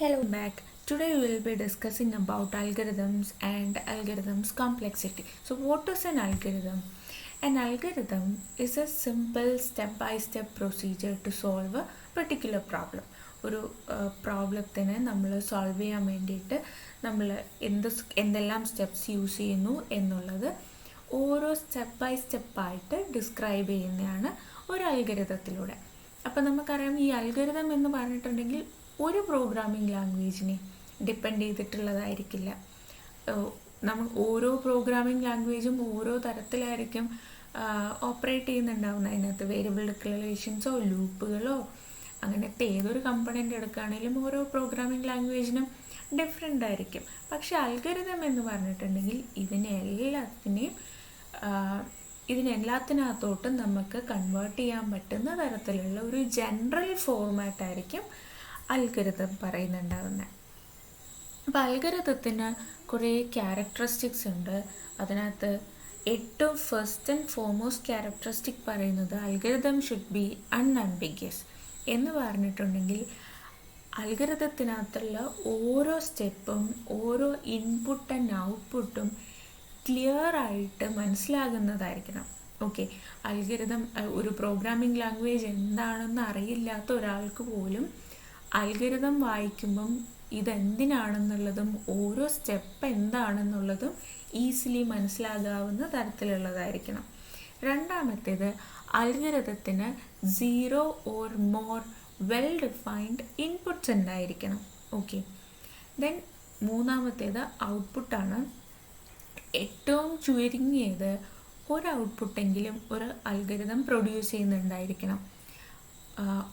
Hello back. Today we will be discussing about algorithms and algorithms complexity. So what is an algorithm? An algorithm is a simple step-by-step procedure to solve a particular problem. ഒരു പ്രോബ്ലത്തിനെ നമ്മൾ solve ചെയ്യാൻ വേണ്ടിയിട്ട് നമ്മൾ എന്തെല്ലാം steps use ചെയ്യുന്നു എന്നുള്ളത് ഓരോ step by സ്റ്റെപ്പായിട്ട് ഡിസ്ക്രൈബ് ചെയ്യുന്നതാണ് ഒരു അൽഗരിതത്തിലൂടെ. അപ്പോൾ നമുക്കറിയാം ഈ അൽഗരിതം എന്ന് പറഞ്ഞിട്ടുണ്ടെങ്കിൽ ഒരു പ്രോഗ്രാമിംഗ് ലാംഗ്വേജിനെ ഡിപ്പെൻഡ് ചെയ്തിട്ടുള്ളതായിരിക്കില്ല. നമ്മൾ ഓരോ പ്രോഗ്രാമിംഗ് ലാംഗ്വേജും ഓരോ തരത്തിലായിരിക്കും ഓപ്പറേറ്റ് ചെയ്യുന്നുണ്ടാവുന്നത്. അതിനകത്ത് വേരിയബിൾ ഡിക്ലറേഷൻസോ ലൂപ്പുകളോ അങ്ങനത്തെ ഏതൊരു കമ്പണൻ്റ് എടുക്കുകയാണെങ്കിലും ഓരോ പ്രോഗ്രാമിംഗ് ലാംഗ്വേജിനും ഡിഫറെൻ്റ് ആയിരിക്കും. പക്ഷെ അൽഗരിതം എന്ന് പറഞ്ഞിട്ടുണ്ടെങ്കിൽ ഇതിനെല്ലാത്തിനകത്തോട്ടും നമുക്ക് കൺവേർട്ട് ചെയ്യാൻ പറ്റുന്ന തരത്തിലുള്ള ഒരു ജനറൽ ഫോർമാറ്റ് ആയിരിക്കും അൽഗരിതം പറയുന്നുണ്ടാകുന്നത്. അപ്പോൾ അൽഗരിതത്തിന് കുറേ ക്യാരക്ടറിസ്റ്റിക്സ് ഉണ്ട്. അതിനകത്ത് ഏറ്റവും ഫസ്റ്റ് ആൻഡ് ഫോർമോസ്റ്റ് ക്യാരക്ടറിസ്റ്റിക് പറയുന്നത് അൽഗരിതം ഷുഡ് ബി അൺഅംബിഗ്യസ് എന്ന് പറഞ്ഞിട്ടുണ്ടെങ്കിൽ അൽഗരിതത്തിനകത്തുള്ള ഓരോ സ്റ്റെപ്പും ഓരോ ഇൻപുട്ട് ആൻഡ് ഔട്ട്പുട്ടും ക്ലിയർ ആയിട്ട് മനസ്സിലാകുന്നതായിരിക്കണം. ഓക്കെ, അൽഗരിതം ഒരു പ്രോഗ്രാമിംഗ് ലാംഗ്വേജ് എന്താണെന്ന് അറിയില്ലാത്ത ഒരാൾക്ക് പോലും അൽഗരിതം വായിക്കുമ്പം ഇതെന്തിനാണെന്നുള്ളതും ഓരോ സ്റ്റെപ്പ് എന്താണെന്നുള്ളതും ഈസിലി മനസ്സിലാകാവുന്ന തരത്തിലുള്ളതായിരിക്കണം. രണ്ടാമത്തേത് അൽഗരിതത്തിന് 0 or more well defined inputs ഉണ്ടായിരിക്കണം. ഓക്കെ, ദെൻ മൂന്നാമത്തേത് ഔട്ട്പുട്ടാണ്. ഏറ്റവും ചുരുങ്ങിയത് ഒരു ഔട്ട്പുട്ടെങ്കിലും ഒരു അൽഗരിതം പ്രൊഡ്യൂസ് ചെയ്യുന്നുണ്ടായിരിക്കണം.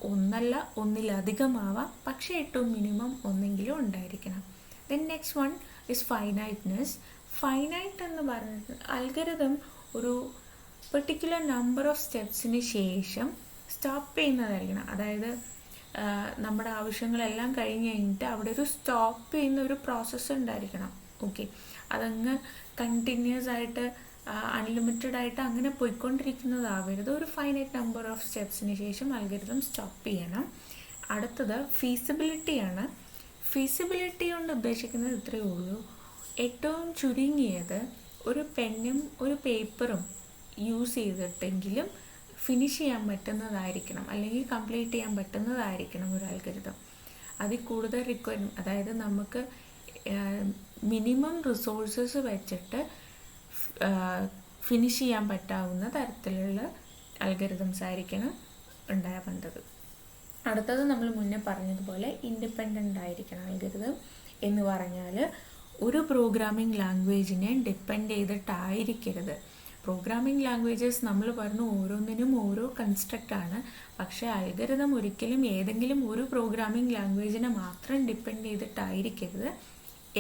ഒന്നല്ല ഒന്നിലധികമാവാം, പക്ഷേ ഏറ്റവും മിനിമം ഒന്നെങ്കിലും ഉണ്ടായിരിക്കണം. Then next one is finiteness. Finite എന്ന് പറഞ്ഞിട്ട് അൽഗരിതം ഒരു പെർട്ടിക്കുലർ നമ്പർ ഓഫ് സ്റ്റെപ്സിന് ശേഷം സ്റ്റോപ്പ് ചെയ്യുന്നതായിരിക്കണം. അതായത് നമ്മുടെ ആവശ്യങ്ങളെല്ലാം കഴിഞ്ഞ് കഴിഞ്ഞിട്ട് അവിടെ ഒരു സ്റ്റോപ്പ് ചെയ്യുന്ന ഒരു പ്രോസസ്സ് ഉണ്ടായിരിക്കണം. ഓക്കെ, അതങ്ങ് കണ്ടിന്യൂസ് ആയിട്ട് അൺലിമിറ്റഡ് ആയിട്ട് അങ്ങനെ പോയിക്കൊണ്ടിരിക്കുന്നതാവരുത്. ഒരു ഫൈനൈറ്റ് നമ്പർ ഓഫ് സ്റ്റെപ്സിന് ശേഷം അൽഗരിതം സ്റ്റോപ്പ് ചെയ്യണം. അടുത്തത് ഫീസിബിലിറ്റിയാണ്. ഫീസിബിലിറ്റി കൊണ്ട് ഉദ്ദേശിക്കുന്നത് ഇത്രയേ ഉള്ളൂ, ഏറ്റവും ചുരുങ്ങിയത് ഒരു പെന്നും ഒരു പേപ്പറും യൂസ് ചെയ്തിട്ടെങ്കിലും ഫിനിഷ് ചെയ്യാൻ പറ്റുന്നതായിരിക്കണം, അല്ലെങ്കിൽ കംപ്ലീറ്റ് ചെയ്യാൻ പറ്റുന്നതായിരിക്കണം ഒരു അൽഗരിതം. അതിൽ കൂടുതൽ റിക്വയർമെൻറ്റ്, അതായത് നമുക്ക് മിനിമം റിസോഴ്സസ് വെച്ചിട്ട് ഫിനിഷ് ചെയ്യാൻ പറ്റാവുന്ന തരത്തിലുള്ള അൽഗരിതംസ് ആയിരിക്കണം ഉണ്ടാവേണ്ടത്. അടുത്തത് നമ്മൾ മുന്നേ പറഞ്ഞതുപോലെ ഇൻഡിപെൻഡൻ്റ് ആയിരിക്കണം അൽഗരിതം എന്ന് പറഞ്ഞാൽ ഒരു പ്രോഗ്രാമിംഗ് ലാംഗ്വേജിനെ ഡിപ്പെൻഡ് ചെയ്തിട്ടായിരിക്കരുത്. പ്രോഗ്രാമിംഗ് ലാംഗ്വേജസ് നമ്മൾ പറഞ്ഞു ഓരോന്നിനും ഓരോ കൺസ്ട്രക്റ്റാണ്. പക്ഷേ അൽഗരിതം ഒരിക്കലും ഏതെങ്കിലും ഒരു പ്രോഗ്രാമിംഗ് ലാംഗ്വേജിനെ മാത്രം ഡിപ്പെൻഡ് ചെയ്തിട്ടായിരിക്കരുത്.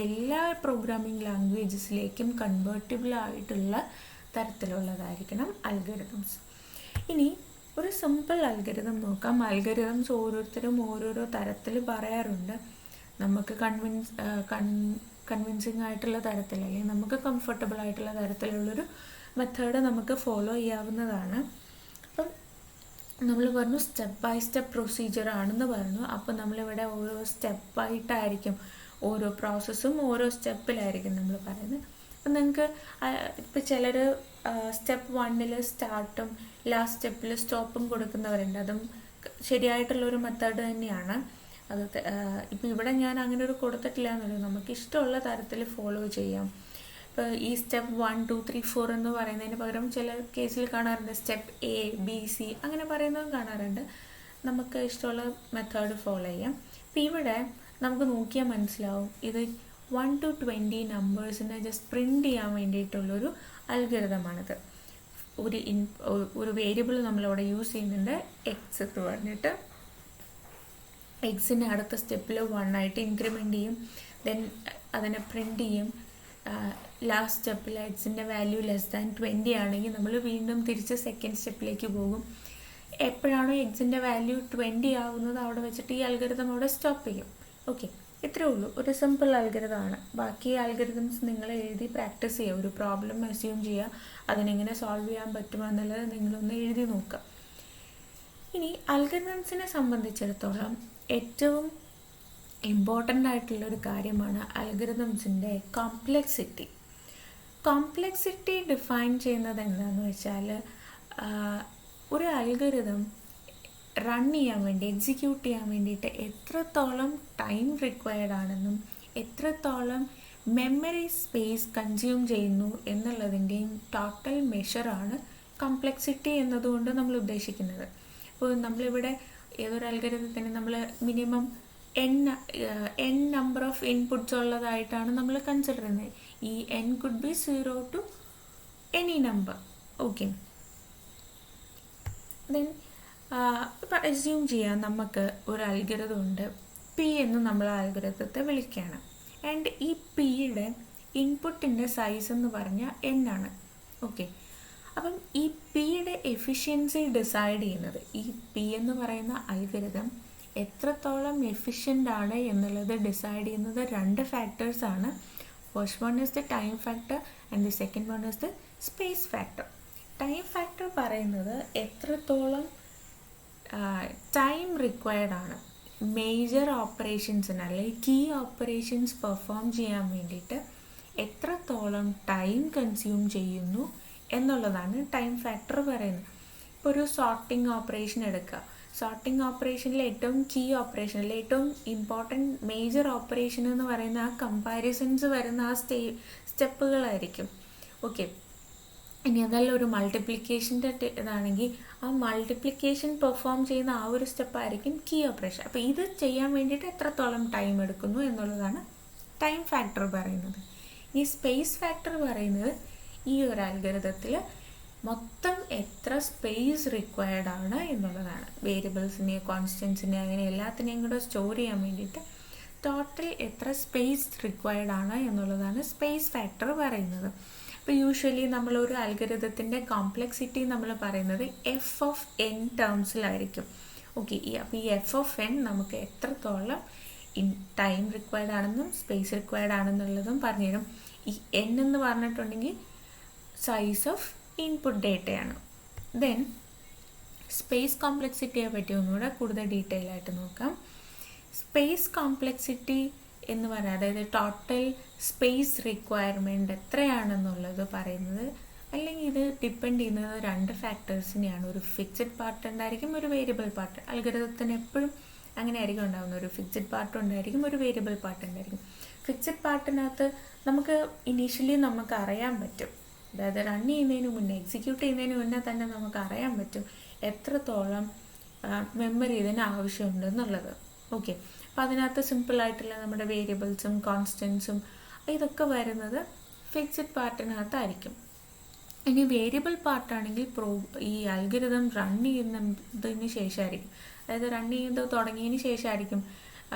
എല്ലാ പ്രോഗ്രാമിംഗ് ലാംഗ്വേജസിലേക്കും കൺവേർട്ടിബിൾ ആയിട്ടുള്ള തരത്തിലുള്ളതായിരിക്കണം അൽഗരിതംസ്. ഇനി ഒരു സിമ്പിൾ അൽഗരിതം നോക്കാം. അൽഗരിതംസ് ഓരോരുത്തരും ഓരോരോ തരത്തിൽ പറയാറുണ്ട്. നമുക്ക് കൺവിൻസിങ് ആയിട്ടുള്ള തരത്തിൽ, അല്ലെങ്കിൽ നമുക്ക് കംഫർട്ടബിൾ ആയിട്ടുള്ള തരത്തിലുള്ളൊരു മെത്തേഡ് നമുക്ക് ഫോളോ ചെയ്യാവുന്നതാണ്. അപ്പം നമ്മൾ പറഞ്ഞു സ്റ്റെപ്പ് ബൈ സ്റ്റെപ്പ് പ്രൊസീജിയർ ആണെന്ന് പറഞ്ഞു. അപ്പോൾ നമ്മളിവിടെ ഓരോ സ്റ്റെപ്പായിട്ടായിരിക്കും, ഓരോ പ്രോസസ്സും ഓരോ സ്റ്റെപ്പിലായിരിക്കും നമ്മൾ പറയുന്നത്. അപ്പം നിങ്ങൾക്ക് ഇപ്പോൾ ചിലർ സ്റ്റെപ്പ് 1 സ്റ്റാർട്ടും ലാസ്റ്റ് സ്റ്റെപ്പിൽ സ്റ്റോപ്പും കൊടുക്കുന്നവരുണ്ട്. അതും ശരിയായിട്ടുള്ളൊരു മെത്തേഡ് തന്നെയാണ്. അത് ഇപ്പോൾ ഇവിടെ ഞാൻ അങ്ങനെ ഒരു കൊടുത്തിട്ടില്ല എന്നുള്ളൂ, നമുക്ക് ഇഷ്ടമുള്ള തരത്തിൽ ഫോളോ ചെയ്യാം. ഇപ്പോൾ ഈ സ്റ്റെപ്പ് 1 2 3 4 എന്ന് പറയുന്നതിന് പകരം ചില കേസിൽ കാണാറുണ്ട് സ്റ്റെപ്പ് ABC അങ്ങനെ പറയുന്നതും കാണാറുണ്ട്. നമുക്ക് ഇഷ്ടമുള്ള മെത്തേഡ് ഫോളോ ചെയ്യാം. അപ്പോൾ ഇവിടെ നമുക്ക് നോക്കിയാൽ മനസ്സിലാവും ഇത് 1 to 20 നമ്പേഴ്സിനെ ജസ്റ്റ് പ്രിൻ്റ് ചെയ്യാൻ വേണ്ടിയിട്ടുള്ളൊരു അൽഗരിതമാണിത്. ഒരു വേരിയബിൾ നമ്മളവിടെ യൂസ് ചെയ്യുന്നുണ്ട് എക്സ് എന്ന് പറഞ്ഞിട്ട്. എക്സിൻ്റെ അടുത്ത സ്റ്റെപ്പിൽ 1 ആയിട്ട് ഇൻക്രിമെൻ്റ് ചെയ്യും. ദെൻ അതിനെ പ്രിൻ്റ് ചെയ്യും. ലാസ്റ്റ് സ്റ്റെപ്പിൽ എക്സിൻ്റെ വാല്യൂ <20 ആണെങ്കിൽ നമ്മൾ വീണ്ടും തിരിച്ച് സെക്കൻഡ് സ്റ്റെപ്പിലേക്ക് പോകും. എപ്പോഴാണോ എക്സിൻ്റെ വാല്യൂ 20 ആവുന്നത് അവിടെ വെച്ചിട്ട് ഈ അൽഗരിതം അവിടെ സ്റ്റോപ്പ് ചെയ്യും. ഓക്കെ, ഇത്രയേ ഉള്ളൂ. ഒരു സിമ്പിൾ അൽഗരിതമാണ്. ബാക്കി അൽഗരിതംസ് നിങ്ങൾ എഴുതി പ്രാക്ടീസ് ചെയ്യുക. ഒരു പ്രോബ്ലം അസ്യൂം ചെയ്യുക, അതിനെങ്ങനെ സോൾവ് ചെയ്യാൻ പറ്റുമോ എന്നുള്ളത് നിങ്ങളൊന്ന് എഴുതി നോക്കുക. ഇനി അൽഗരിതംസിനെ സംബന്ധിച്ചിടത്തോളം ഏറ്റവും ഇമ്പോർട്ടൻ്റ് ആയിട്ടുള്ളൊരു കാര്യമാണ് അൽഗരിതംസിൻ്റെ കോംപ്ലെക്സിറ്റി. കോംപ്ലെക്സിറ്റി ഡിഫൈൻ ചെയ്യുന്നത് എന്താണെന്ന് വെച്ചാൽ, ഒരു അൽഗരിതം റൺ ചെയ്യാൻ വേണ്ടി, എക്സിക്യൂട്ട് ചെയ്യാൻ വേണ്ടിയിട്ട് എത്രത്തോളം ടൈം റിക്വയർഡ് ആണെന്നും എത്രത്തോളം മെമ്മറി സ്പേസ് കൺസ്യൂം ചെയ്യുന്നു എന്നുള്ളതിൻ്റെയും ടോട്ടൽ മെഷറാണ് കോംപ്ലെക്സിറ്റി എന്നതുകൊണ്ട് നമ്മൾ ഉദ്ദേശിക്കുന്നത്. അപ്പോൾ നമ്മളിവിടെ ഏതൊരു അൽഗരിതത്തിന് നമ്മൾ minimum n number of inputs ഉള്ളതായിട്ടാണ് നമ്മൾ കൺസിഡർ ചെയ്യുന്നത്. ഈ n could be 0 to any number. Okay, then ഇപ്പം അസ്യൂം ചെയ്യാം നമുക്ക് ഒരു അൽഗരിതം ഉണ്ട്, പി എന്ന് നമ്മൾ ആ അൽഗരിതത്തെ വിളിക്കുകയാണ്. ആൻഡ് ഈ പിയുടെ ഇൻപുട്ടിൻ്റെ സൈസ് എന്ന് പറഞ്ഞാൽ n ആണ്. ഓക്കെ, അപ്പം ഈ പിയുടെ എഫിഷ്യൻസി ഡിസൈഡ് ചെയ്യുന്നത്, ഈ പി എന്ന് പറയുന്ന അൽഗരിതം എത്രത്തോളം എഫിഷ്യൻ്റ് ആണ് എന്നുള്ളത് ഡിസൈഡ് ചെയ്യുന്നത് 2 ഫാക്ടേഴ്സാണ്. First one is the time factor and the second one is the space factor. Time factor പറയുന്നത് എത്രത്തോളം ടൈം റിക്വയർഡ് ആണ് മേജർ ഓപ്പറേഷൻസിന് അല്ലെങ്കിൽ കീ ഓപ്പറേഷൻസ് പെർഫോം ചെയ്യാൻ വേണ്ടിയിട്ട് എത്രത്തോളം ടൈം കൺസ്യൂം ചെയ്യുന്നു എന്നുള്ളതാണ് ടൈം ഫാക്ടർ പറയുന്നത്. ഇപ്പോൾ ഒരു സോർട്ടിംഗ് ഓപ്പറേഷൻ എടുക്കുക. സോർട്ടിംഗ് ഓപ്പറേഷനിൽ ഏറ്റവും കീ ഓപ്പറേഷൻ അല്ലെങ്കിൽ ഏറ്റവും ഇമ്പോർട്ടൻറ്റ് മേജർ ഓപ്പറേഷൻ എന്ന് പറയുന്ന ആ കമ്പാരിസൺസ് വരുന്ന ആ സ്റ്റെപ്പുകളായിരിക്കും. ഓക്കെ, ഇനി അതല്ല ഒരു മൾട്ടിപ്ലിക്കേഷൻ്റെ ഇതാണെങ്കിൽ ആ മൾട്ടിപ്ലിക്കേഷൻ പെർഫോം ചെയ്യുന്ന ആ ഒരു സ്റ്റെപ്പായിരിക്കും കീ ഓപ്പറേഷൻ. അപ്പോൾ ഇത് ചെയ്യാൻ വേണ്ടിയിട്ട് എത്രത്തോളം ടൈം എടുക്കുന്നു എന്നുള്ളതാണ് ടൈം ഫാക്ടർ പറയുന്നത്. ഈ സ്പേസ് ഫാക്ടർ പറയുന്നത് ഈ ഒരു അൽഗരിതത്തിൽ മൊത്തം എത്ര സ്പേസ് റിക്വയർഡ് ആണ് എന്നുള്ളതാണ്. വേരിയബിൾസിനെ, കോൺസ്റ്റൻസിനെ, അങ്ങനെ എല്ലാത്തിനെയും കൂടെ സ്റ്റോർ ചെയ്യാൻ വേണ്ടിയിട്ട് ടോട്ടൽ എത്ര സ്പേസ് റിക്വയർഡ് ആണ് എന്നുള്ളതാണ് സ്പേസ് ഫാക്ടർ പറയുന്നത്. അപ്പോൾ യൂഷ്വലി നമ്മളൊരു അൽഗരിതത്തിൻ്റെ കോംപ്ലെക്സിറ്റി നമ്മൾ പറയുന്നത് എഫ് ഓഫ് എൻ ടേംസിലായിരിക്കും. ഓക്കെ, അപ്പോൾ ഈ എഫ് ഓഫ് എൻ നമുക്ക് എത്രത്തോളം ടൈം റിക്വയർഡ് ആണെന്നും സ്പേസ് റിക്വയർഡ് ആണെന്നുള്ളതും പറഞ്ഞുതരും. ഈ എൻ എന്ന് പറഞ്ഞിട്ടുണ്ടെങ്കിൽ സൈസ് ഓഫ് ഇൻപുട്ട് ഡേറ്റയാണ്. ദെൻ സ്പേസ് കോംപ്ലെക്സിറ്റിയെ പറ്റി ഒന്നുകൂടെ കൂടുതൽ ഡീറ്റെയിൽ ആയിട്ട് നോക്കാം. സ്പേസ് കോംപ്ലെക്സിറ്റി എന്ന് പറയുന്നത്, അതായത് ടോട്ടൽ സ്പേസ് റിക്വയർമെൻറ്റ് എത്രയാണെന്നുള്ളത് പറയുന്നത്, അല്ലെങ്കിൽ ഇത് ഡിപ്പെൻഡ് ചെയ്യുന്നത് 2 ഫാക്ടേഴ്സിനെയാണ്. ഒരു ഫിക്സഡ് പാർട്ട് ഉണ്ടായിരിക്കും, ഒരു വേരിയബിൾ പാർട്ട്. അൽഗരിതത്തിന് എപ്പോഴും അങ്ങനെ ആയിരിക്കും ഉണ്ടാകുന്നത്. ഒരു ഫിക്സഡ് പാർട്ട് ഉണ്ടായിരിക്കും, ഒരു വേരിയബിൾ പാർട്ട് ഉണ്ടായിരിക്കും. ഫിക്സഡ് പാർട്ടിനകത്ത് നമുക്ക് ഇനീഷ്യലി നമുക്ക് അറിയാൻ പറ്റും, അതായത് റൺ ചെയ്യുന്നതിന് മുന്നേ, എക്സിക്യൂട്ട് ചെയ്യുന്നതിന് മുന്നേ തന്നെ നമുക്ക് അറിയാൻ പറ്റും എത്രത്തോളം മെമ്മറി ഇതിന് ആവശ്യമുണ്ടെന്നുള്ളത്. ഓക്കെ, അപ്പോൾ അതിനകത്ത് സിമ്പിളായിട്ടുള്ള നമ്മുടെ വേരിയബിൾസും കോൺസ്റ്റൻസും ഇതൊക്കെ വരുന്നത് ഫിക്സഡ് പാർട്ടിനകത്തായിരിക്കും. ഇനി വേരിയബിൾ പാർട്ടാണെങ്കിൽ ഈ അൽഗരിതം റൺ ചെയ്യുന്നതിന് ശേഷമായിരിക്കും, അതായത് റൺ ചെയ്യുന്നത് തുടങ്ങിയതിന് ശേഷമായിരിക്കും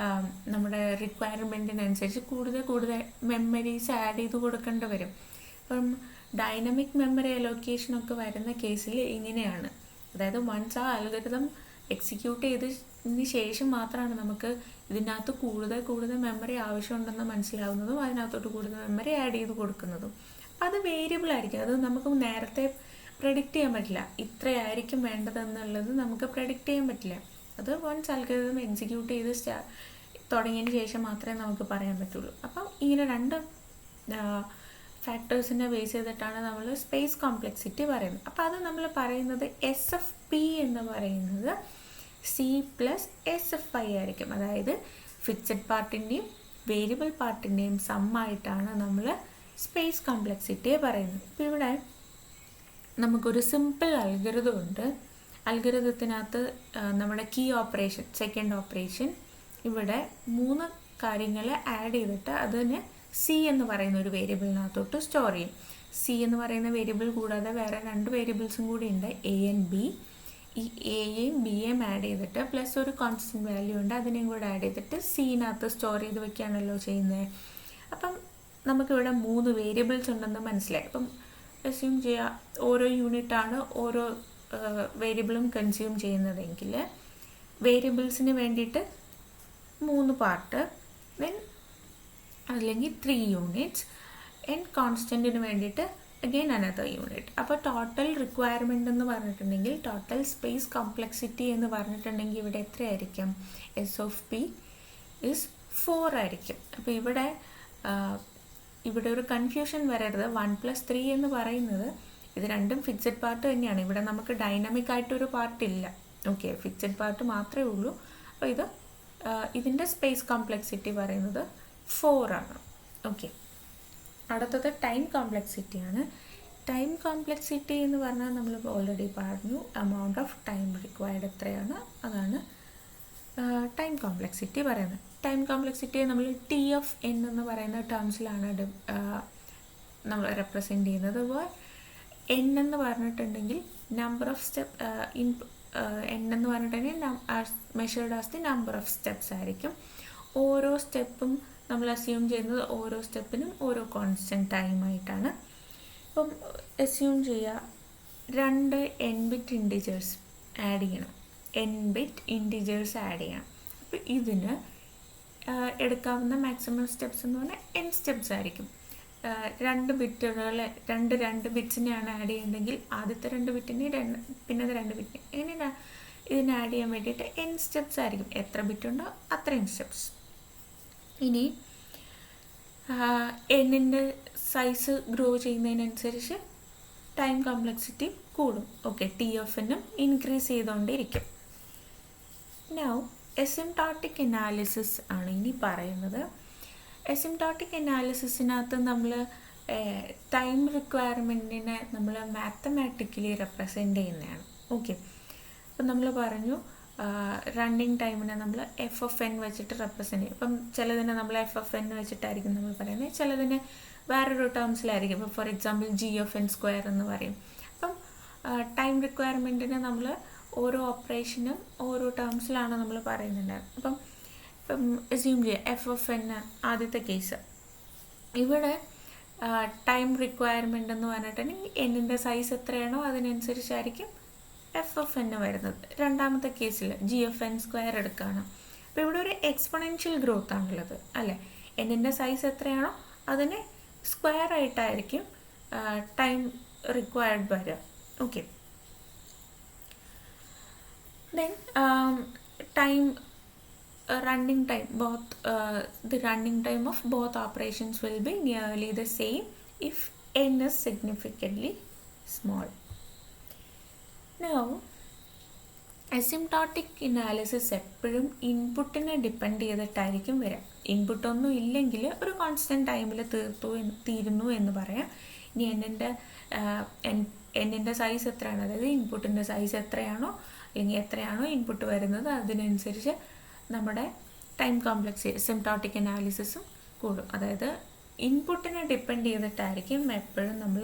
നമ്മുടെ റിക്വയർമെൻറ്റിനനുസരിച്ച് കൂടുതൽ മെമ്മറീസ് ആഡ് ചെയ്ത് കൊടുക്കേണ്ടി വരും. അപ്പം ഡൈനമിക് മെമ്മറി അലോക്കേഷനൊക്കെ വരുന്ന കേസിൽ ഇങ്ങനെയാണ്. അതായത് വൺസ് ആ അൽഗരിതം എക്സിക്യൂട്ട് ചെയ്തതിന് ശേഷം മാത്രമാണ് നമുക്ക് ഇതിനകത്ത് കൂടുതൽ മെമ്മറി ആവശ്യമുണ്ടെന്ന് മനസ്സിലാവുന്നതും അതിനകത്തോട്ട് കൂടുതൽ മെമ്മറി ആഡ് ചെയ്ത് കൊടുക്കുന്നതും. അപ്പം അത് വേരിയബിൾ ആയിരിക്കും. അത് നമുക്ക് നേരത്തെ പ്രെഡിക്റ്റ് ചെയ്യാൻ പറ്റില്ല. ഇത്രയായിരിക്കും വേണ്ടതെന്നുള്ളത് നമുക്ക് പ്രെഡിക്റ്റ് ചെയ്യാൻ പറ്റില്ല. അത് വൺസ് അൽഗരിതം എക്സിക്യൂട്ട് ചെയ്ത് തുടങ്ങിയതിന് ശേഷം മാത്രമേ നമുക്ക് പറയാൻ പറ്റുള്ളൂ. അപ്പം ഇങ്ങനെ 2 ഫാക്ടേഴ്സിനെ ബേസ് ചെയ്തിട്ടാണ് നമ്മൾ സ്പേസ് കോംപ്ലെക്സിറ്റി പറയുന്നത്. അപ്പോൾ അത് നമ്മൾ പറയുന്നത് എസ് എഫ് പി എന്ന് പറയുന്നത് C plus S F I ആയിരിക്കും. അതായത് ഫിക്സഡ് പാർട്ടിൻ്റെയും വേരിയബിൾ പാർട്ടിൻ്റെയും സമ്മായിട്ടാണ് നമ്മൾ സ്പേസ് കോംപ്ലെക്സിറ്റിയെ പറയുന്നത്. ഇപ്പോൾ ഇവിടെ നമുക്കൊരു സിമ്പിൾ അൽഗരിതം ഉണ്ട്. അൽഗരിതത്തിനകത്ത് നമ്മുടെ കീ ഓപ്പറേഷൻ, സെക്കൻഡ് ഓപ്പറേഷൻ, ഇവിടെ 3 കാര്യങ്ങൾ ആഡ് ചെയ്തിട്ട് അതിന് സി എന്ന് പറയുന്ന ഒരു വേരിയബിളിനകത്തോട്ട് സ്റ്റോർ ചെയ്യും. സി എന്ന് പറയുന്ന വേരിയബിൾ കൂടാതെ വേറെ 2 വേരിയബിൾസും കൂടി ഉണ്ട്, എ ആൻഡ് ബി. ഈ എയും ബിയും ആഡ് ചെയ്തിട്ട് പ്ലസ് ഒരു കോൺസ്റ്റൻറ്റ് വാല്യൂ ഉണ്ട്, അതിനെയും കൂടെ ആഡ് ചെയ്തിട്ട് സിനകത്ത് സ്റ്റോർ ചെയ്ത് വെക്കുകയാണല്ലോ ചെയ്യുന്നത്. അപ്പം നമുക്കിവിടെ 3 വേരിയബിൾസ് ഉണ്ടെന്ന് മനസ്സിലായി. അപ്പം അസ്യൂം ചെയ്യുക ഓരോ യൂണിറ്റാണ് ഓരോ വേരിയബിളും കൺസ്യൂം ചെയ്യുന്നതെങ്കിൽ വേരിയബിൾസിന് വേണ്ടിയിട്ട് 3 പാർട്ട്, ദെൻ അല്ലെങ്കിൽ 3 യൂണിറ്റ്സ്, ആൻഡ് കോൺസ്റ്റൻറ്റിന് വേണ്ടിയിട്ട് അഗെയിൻ അനദർ യൂണിറ്റ്. അപ്പോൾ ടോട്ടൽ റിക്വയർമെൻ്റ് എന്ന് പറഞ്ഞിട്ടുണ്ടെങ്കിൽ, ടോട്ടൽ സ്പേസ് കോംപ്ലെക്സിറ്റി എന്ന് പറഞ്ഞിട്ടുണ്ടെങ്കിൽ ഇവിടെ എത്രയായിരിക്കും? എസ് ഓഫ് പി ഇസ് 4 ആയിരിക്കും. അപ്പോൾ ഇവിടെ ഒരു കൺഫ്യൂഷൻ വരരുത്. 1+3 എന്ന് പറയുന്നത് ഇത് രണ്ടും ഫിക്സഡ് പാർട്ട് തന്നെയാണ്. ഇവിടെ നമുക്ക് ഡൈനാമിക് ആയിട്ടൊരു പാർട്ടില്ല. ഓക്കെ, ഫിക്സഡ് പാർട്ട് മാത്രമേ ഉള്ളൂ. അപ്പോൾ ഇതിൻ്റെ സ്പേസ് കോംപ്ലക്സിറ്റി പറയുന്നത് 4 ആണ്. ഓക്കെ, അടുത്തത് ടൈം കോംപ്ലക്സിറ്റിയാണ്. ടൈം കോംപ്ലക്സിറ്റി എന്ന് പറഞ്ഞാൽ നമ്മൾ ഓൾറെഡി പറഞ്ഞു, എമൗണ്ട് ഓഫ് ടൈം റിക്വയർഡ് എത്രയാണ്, അതാണ് ടൈം കോംപ്ലക്സിറ്റി പറയുന്നത്. ടൈം കോംപ്ലക്സിറ്റിയെ നമ്മൾ TF എന്ന് പറയുന്ന ടേംസിലാണ് നമ്മൾ റെപ്രസെൻ്റ് ചെയ്യുന്നത്. N എന്ന് പറഞ്ഞിട്ടുണ്ടെങ്കിൽ നമ്പർ ഓഫ് സ്റ്റെപ്പ്, N എന്ന് പറഞ്ഞിട്ടുണ്ടെങ്കിൽ measured as the number of steps ആയിരിക്കും. ഓരോ സ്റ്റെപ്പും നമ്മൾ അസ്യൂം ചെയ്യുന്നത് ഓരോ സ്റ്റെപ്പിനും ഓരോ കോൺസ്റ്റൻറ്റ് ടൈമായിട്ടാണ്. ഇപ്പം അസ്യൂം ചെയ്യുക 2 n-bit ഇൻറ്റിജേഴ്സ് ആഡ് ചെയ്യണം. n-bit ഇൻറ്റിജേഴ്സ് ആഡ് ചെയ്യണം. അപ്പോൾ ഇതിന് എടുക്കാവുന്ന മാക്സിമം സ്റ്റെപ്സ് എന്ന് പറഞ്ഞാൽ n സ്റ്റെപ്സ് ആയിരിക്കും. 2 ബിറ്റ്സിനെയാണ് ആഡ് ചെയ്യുന്നതെങ്കിൽ ആദ്യത്തെ 2 ബിറ്റിനെ പിന്നത്തെ 2 ബിറ്റിനെ ഇങ്ങനെ ഇതിനെ ആഡ് ചെയ്യാൻ വേണ്ടിയിട്ട് n സ്റ്റെപ്സ് ആയിരിക്കും. എത്ര ബിറ്റ് ഉണ്ടോ അത്രയും സ്റ്റെപ്സ്. ഇനി എന്നിൻ്റെ സൈസ് ഗ്രോ ചെയ്യുന്നതിനനുസരിച്ച് ടൈം കോംപ്ലക്സിറ്റി കൂടും. ഓക്കെ, TF-നും ഇൻക്രീസ് ചെയ്തുകൊണ്ടിരിക്കും. നൗ എസിംപ്റ്റോട്ടിക് അനാലിസിസ് ആണ് ഇനി പറയുന്നത്. എസിംപ്റ്റോട്ടിക് അനാലിസിസിനകത്ത് നമ്മൾ ടൈം റിക്വയർമെൻറ്റിനെ നമ്മൾ മാത്തമാറ്റിക്കലി റെപ്രസെൻ്റ് ചെയ്യുന്നതാണ്. ഓക്കെ, അപ്പം നമ്മൾ പറഞ്ഞു റണ്ണിങ് ടൈമിനെ നമ്മൾ f(n) വെച്ചിട്ട് റെപ്രസെൻ്റ് ചെയ്യും. ഇപ്പം ചിലതിനെ നമ്മൾ f(n) വെച്ചിട്ടായിരിക്കും നമ്മൾ പറയുന്നത്, ചിലതിന് വേറൊരു ടേംസിലായിരിക്കും. ഇപ്പോൾ ഫോർ എക്സാമ്പിൾ g(n²) എന്ന് പറയും. അപ്പം ടൈം റിക്വയർമെൻറ്റിനെ നമ്മൾ ഓരോ ഓപ്പറേഷനും ഓരോ ടേംസിലാണ് നമ്മൾ പറയുന്നുണ്ടായിരുന്നത്. ഇപ്പം അസ്യൂം ചെയ്യുക f(n) ആദ്യത്തെ കേസ്. ഇവിടെ ടൈം റിക്വയർമെൻ്റ് എന്ന് പറഞ്ഞിട്ടുണ്ടെങ്കിൽ എന്നിൻ്റെ സൈസ് എത്രയാണോ അതിനനുസരിച്ചായിരിക്കും f(n) വരുന്നത്. രണ്ടാമത്തെ കേസിൽ g(n²) എടുക്കുകയാണ്. അപ്പോൾ ഇവിടെ ഒരു എക്സ്പൊണൻഷ്യൽ ഗ്രോത്ത് ആണുള്ളത് അല്ലേ. എന്നിൻ്റെ സൈസ് എത്രയാണോ അതിന് സ്ക്വയർ ആയിട്ടായിരിക്കും ടൈം റിക്വയർഡ് വരിക. Okay, then time running time, the running time of both operations will be nearly the same if n is significantly small. Now asymptotic analysis എപ്പോഴും ഇൻപുട്ടിനെ ഡിപ്പെൻഡ് ചെയ്തിട്ടായിരിക്കും വരിക. ഇൻപുട്ടൊന്നും ഇല്ലെങ്കിൽ ഒരു കോൺസ്റ്റൻറ്റ് ടൈമിൽ തീരുന്നു എന്ന് പറയാം. ഇനി എന്നിൻ്റെ സൈസ് എത്രയാണ്, അതായത് ഇൻപുട്ടിൻ്റെ സൈസ് എത്രയാണോ അല്ലെങ്കിൽ എത്രയാണോ ഇൻപുട്ട് വരുന്നത് അതിനനുസരിച്ച് നമ്മുടെ ടൈം കോംപ്ലക്സിറ്റി സിംപ്റ്റോട്ടിക് അനാലിസിസും കൂടും. അതായത് ഇൻപുട്ടിനെ ഡിപ്പെൻഡ് ചെയ്തിട്ടായിരിക്കും എപ്പോഴും നമ്മൾ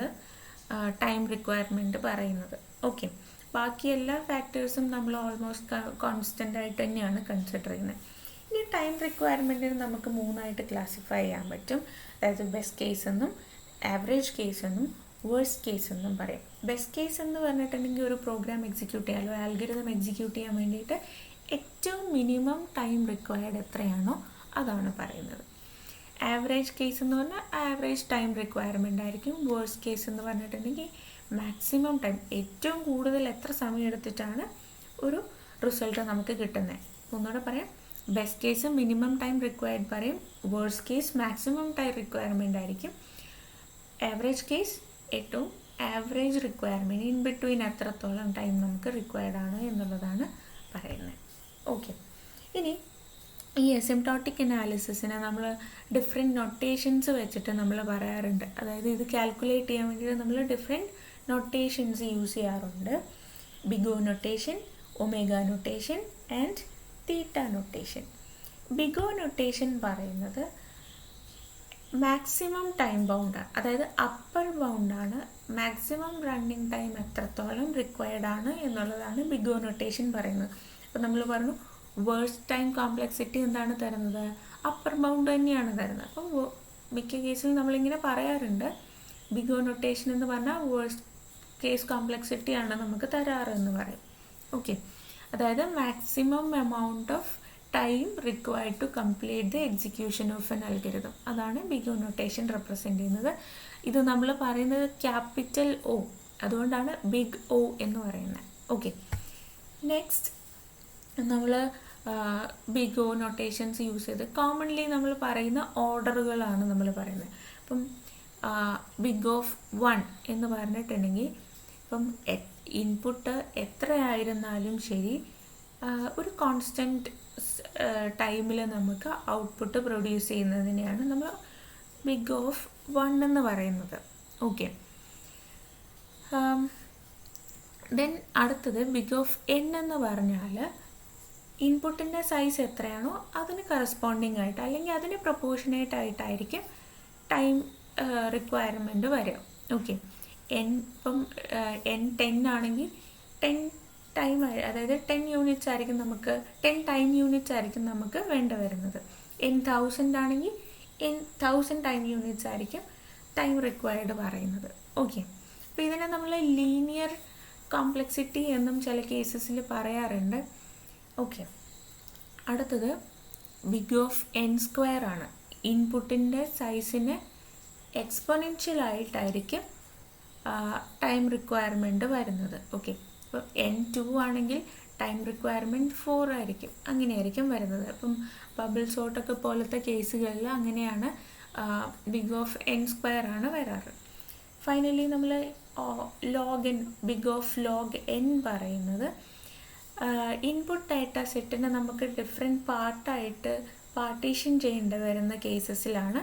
ടൈം റിക്വയർമെൻറ്റ് പറയുന്നത്. ഓക്കെ, ബാക്കി എല്ലാ ഫാക്ടേഴ്സും നമ്മൾ ഓൾമോസ്റ്റ് കോൺസ്റ്റൻ്റ് ആയിട്ട് തന്നെയാണ് കൺസിഡർ ചെയ്യുന്നത്. ഇനി ടൈം റിക്വയർമെൻറ്റിന് നമുക്ക് 3 ക്ലാസിഫൈ ചെയ്യാൻ പറ്റും. അതായത് ബെസ്റ്റ് കേസ് എന്നും ആവറേജ് കേസ് എന്നും വേഴ്സ്റ്റ് കേസ് എന്നും പറയും. ബെസ്റ്റ് കേസ് എന്ന് പറഞ്ഞിട്ടുണ്ടെങ്കിൽ ഒരു പ്രോഗ്രാം എക്സിക്യൂട്ട് ചെയ്യാൻ അല്ലെങ്കിൽ ആൽഗരിതം എക്സിക്യൂട്ട് ചെയ്യാൻ വേണ്ടിയിട്ട് ഏറ്റവും മിനിമം ടൈം റിക്വയർഡ് എത്രയാണോ അതാണ് പറയുന്നത്. ആവറേജ് കേസ് എന്ന് പറഞ്ഞാൽ ആവറേജ് ടൈം റിക്വയർമെൻ്റ് ആയിരിക്കും. വേഴ്സ്റ്റ് കേസ് എന്ന് പറഞ്ഞിട്ടുണ്ടെങ്കിൽ മാക്സിമം ടൈം, ഏറ്റവും കൂടുതൽ എത്ര സമയം എടുത്തിട്ടാണ് ഒരു റിസൾട്ട് നമുക്ക് കിട്ടുന്നത്. ഒന്നുകൂടെ പറയാം, best case minimum time required പറയും, worst case maximum time requirement ആയിരിക്കും, ആവറേജ് കേസ് ഏറ്റവും ആവറേജ് റിക്വയർമെൻറ്റ്, ഇൻ ബിറ്റ്വീൻ എത്രത്തോളം ടൈം നമുക്ക് റിക്വയർഡ് ആണ് എന്നുള്ളതാണ് പറയുന്നത്. ഓക്കെ, ഇനി ഈ അസിംപ്റ്റോട്ടിക് അനാലിസിസിനെ നമ്മൾ ഡിഫറെൻറ്റ് നൊട്ടേഷൻസ് വെച്ചിട്ട് നമ്മൾ പറയാറുണ്ട്. അതായത് ഇത് കാൽക്കുലേറ്റ് ചെയ്യാൻ വേണ്ടിയിട്ട് നമ്മൾ ഡിഫറെൻറ്റ് നൊട്ടേഷൻസ് യൂസ് ചെയ്യാറുണ്ട്. Big O notation, omega notation and theta notation. Big O notation പറയുന്നത് മാക്സിമം ടൈം ബൗണ്ടാണ്, അതായത് അപ്പർ ബൗണ്ടാണ്. മാക്സിമം റണ്ണിങ് ടൈം എത്രത്തോളം റിക്വയർഡ് ആണ് എന്നുള്ളതാണ് ബിഗ് ഒ നൊട്ടേഷൻ പറയുന്നത്. അപ്പോൾ നമ്മൾ പറഞ്ഞു വേഴ്സ്റ്റ് ടൈം കോംപ്ലക്സിറ്റി എന്താണ് തരുന്നത്, അപ്പർ ബൗണ്ട് തന്നെയാണ് തരുന്നത്. അപ്പോൾ മിക്ക കേസിൽ നമ്മളിങ്ങനെ പറയാറുണ്ട്, ബിഗ് ഒ നൊട്ടേഷൻ എന്ന് പറഞ്ഞാൽ വേഴ്സ്റ്റ് കേസ് കോംപ്ലക്സിറ്റിയാണ് നമുക്ക് തരാറ് എന്ന് പറയും. ഓക്കെ, അതായത് maximum amount of time required to complete the execution of an algorithm, അതാണ് ബിഗ് ഒ നൊട്ടേഷൻ റെപ്രസെൻ്റ് ചെയ്യുന്നത്. ഇത് നമ്മൾ പറയുന്നത് ക്യാപിറ്റൽ ഒ, അതുകൊണ്ടാണ് ബിഗ് ഒ എന്ന് പറയുന്നത്. ഓക്കെ, നെക്സ്റ്റ് നമ്മൾ ബിഗ് ഒ നൊട്ടേഷൻസ് യൂസ് ചെയ്ത് കോമൺലി നമ്മൾ പറയുന്ന ഓർഡറുകളാണ് നമ്മൾ പറയുന്നത്. ഇപ്പം ബിഗ് ഓഫ് 1 എന്ന് പറഞ്ഞിട്ടുണ്ടെങ്കിൽ ഇപ്പം ഇൻപുട്ട് എത്രയായിരുന്നാലും ശരി ഒരു കോൺസ്റ്റൻറ്റ് ടൈമിൽ നമുക്ക് ഔട്ട്പുട്ട് പ്രൊഡ്യൂസ് ചെയ്യുന്നതിനെയാണ് നമ്മൾ ബിഗ് ഓഫ് 1 എന്ന് പറയുന്നത്. ഓക്കെ, ദെൻ അടുത്തത് ബിഗ് ഓഫ് n എന്ന് പറഞ്ഞാൽ ഇൻപുട്ടിൻ്റെ സൈസ് എത്രയാണോ അതിന് കറസ്പോണ്ടിങ് ആയിട്ട് അല്ലെങ്കിൽ അതിന് പ്രൊപ്പോർഷനേറ്റ് ആയിട്ടായിരിക്കും ടൈം റിക്വയർമെൻറ്റ് വരിക. ഓക്കെ, ഇപ്പം n 10 ആണെങ്കിൽ 10 ടൈം, അതായത് 10 യൂണിറ്റ്സ് ആയിരിക്കും നമുക്ക് 10 ടൈം യൂണിറ്റ്സ് ആയിരിക്കും നമുക്ക് വേണ്ട വരുന്നത്. n 1000 ആണെങ്കിൽ n 1000 ടൈം യൂണിറ്റ്സ് ആയിരിക്കും ടൈം റിക്വയർഡ് പറയുന്നത്. ഓക്കെ, അപ്പോൾ ഇതിനെ നമ്മൾ ലീനിയർ കോംപ്ലക്സിറ്റി എന്നും ചില കേസസിൽ പറയാറുണ്ട്. ഓക്കെ, അടുത്തത് ബിഗ് ഓഫ് n² ആണ്. ഇൻപുട്ടിൻ്റെ സൈസിന് എക്സ്പൊണൻഷ്യലായിട്ടായിരിക്കും ടൈം റിക്വയർമെൻറ്റ് വരുന്നത്. ഓക്കെ, ഇപ്പോൾ n2 ആണെങ്കിൽ ടൈം റിക്വയർമെൻറ്റ് 4 ആയിരിക്കും, അങ്ങനെയായിരിക്കും വരുന്നത്. അപ്പം ബബിൾ സോട്ടൊക്കെ പോലത്തെ കേസുകളിൽ അങ്ങനെയാണ് ബിഗ് ഓഫ് n² ആണ് വരാറ്. ഫൈനലി നമ്മൾ log n, big of log n പറയുന്നത് ഇൻപുട്ട് ഡാറ്റ സെറ്റിനെ നമുക്ക് ഡിഫറെൻറ്റ് പാർട്ടായിട്ട് പാർട്ടീഷൻ ചെയ്യേണ്ടി വരുന്ന കേസസിലാണ്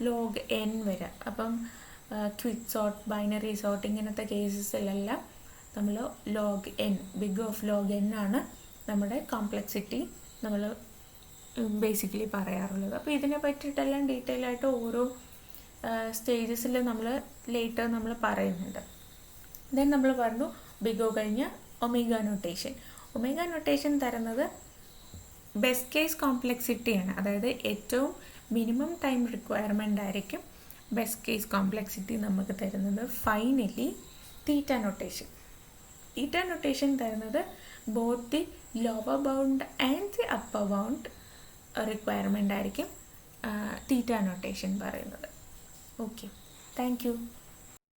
ലോഗ് n വരിക. അപ്പം ക്വിക്ക് സോർട്ട്, ബൈനറി സോർട്ട് ഇങ്ങനത്തെ കേസസിലെല്ലാം നമ്മൾ log n, big of log n ആണ് നമ്മുടെ കോംപ്ലക്സിറ്റി നമ്മൾ ബേസിക്കലി പറയാറുള്ളത്. അപ്പോൾ ഇതിനെ പറ്റിയിട്ടെല്ലാം ഡീറ്റെയിൽ ആയിട്ട് ഓരോ സ്റ്റേജസിൽ നമ്മൾ ലേറ്റർ നമ്മൾ പറയുന്നുണ്ട്. ദെൻ നമ്മൾ പറഞ്ഞു ബിഗ് ഒ കഴിഞ്ഞ ഒമേഗ നൊട്ടേഷൻ. ഒമേഗ നൊട്ടേഷൻ തരുന്നത് ബെസ്റ്റ് കേസ് കോംപ്ലക്സിറ്റിയാണ്, അതായത് ഏറ്റവും മിനിമം ടൈം റിക്വയർമെൻ്റ് ആയിരിക്കും ബെസ്റ്റ് കേസ് കോംപ്ലക്സിറ്റി നമുക്ക് തരുന്നത്. ഫൈനലി തീറ്റ നൊട്ടേഷൻ. തീറ്റ നൊട്ടേഷൻ തരുന്നത് both the lower bound and the upper bound requirement ആയിരിക്കും തീറ്റ നൊട്ടേഷൻ പറയുന്നത്. Okay, thank you.